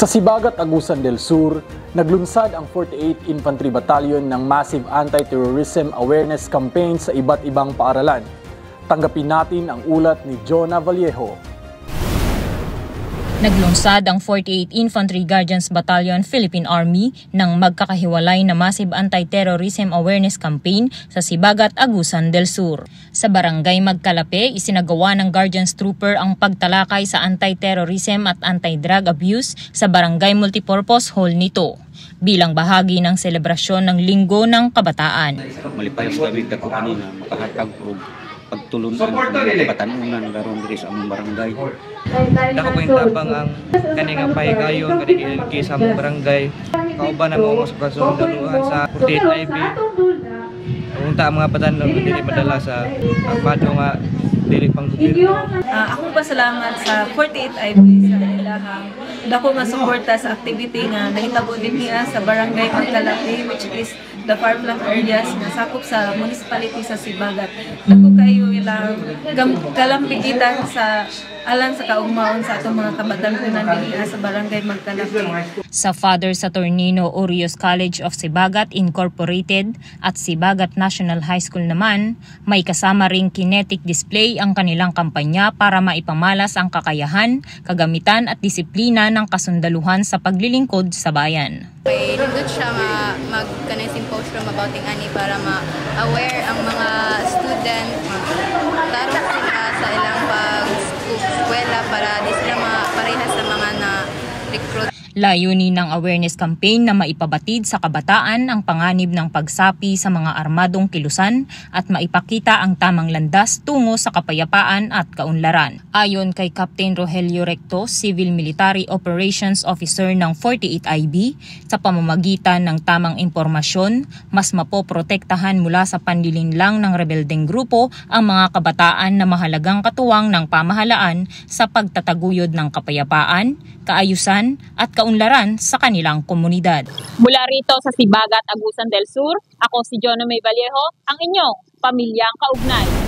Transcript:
Sa Sibagat, Agusan del Sur, naglunsad ang 48th Infantry Battalion ng massive anti-terrorism awareness campaign sa iba't ibang paaralan. Tanggapin natin ang ulat ni Jonah Vallejo. Naglunsad ang 48th Infantry Guardians Battalion Philippine Army ng magkakahiwalay na massive anti-terrorism awareness campaign sa Sibagat, Agusan del Sur. Sa barangay Magkalape, isinagawa ng Guardians Trooper ang pagtalakay sa anti-terrorism at anti-drug abuse sa barangay multipurpose hall nito, bilang bahagi ng selebrasyon ng Linggo ng Kabataan. Malipay ang gamit ako kanina, makahatag og pagtulunan ng kabatanunan garon diri sa among barangay. Dako po yung tabang ang kaninga pahigayon, kanilgi sa among barangay. Kauban na mo sa kasundaluhan sa 48 IB. Unta ang mga batanon dili madala sa agmado nga dili pang gobyerno. Ako pasalamat sa 48 IB sa ilahang dako nga suporta sa activity nga nahitabo din niya sa barangay Magkalape, which is the far-flung areas na sakop sa municipality sa Sibagat. Dako kayo ilang kalambigitan sa alang sa kaugmaon sa atong mga kabatanunan dinhi sa barangay Magkalape. Sa Father Saturnino Urios College of Sibagat Incorporated at Sibagat National High School naman, may kasama ring kinetic display ang kanilang kampanya para maipamalas ang kakayahan, kagamitan at disiplina ng kasundaluhan sa paglilingkod sa bayan. May good siya mag-kanay symposium about ani para ma-aware ang mga student tarong sila sa ilang pag-eskwela para di sila parehas sa mga na-recruit. Layunin ng awareness campaign na maipabatid sa kabataan ang panganib ng pagsapi sa mga armadong kilusan at maipakita ang tamang landas tungo sa kapayapaan at kaunlaran. Ayon kay Captain Rogelio Recto, Civil Military Operations Officer ng 48 IB, sa pamamagitan ng tamang impormasyon, mas mapoprotektahan mula sa panlilinlang ng rebeldeng grupo ang mga kabataan na mahalagang katuwang ng pamahalaan sa pagtataguyod ng kapayapaan, kaayusan at kaunlaran sa kanilang komunidad. Mula rito sa Sibagat, Agusan del Sur, ako si Jonah Vallejo, ang inyong pamilyang kaugnay.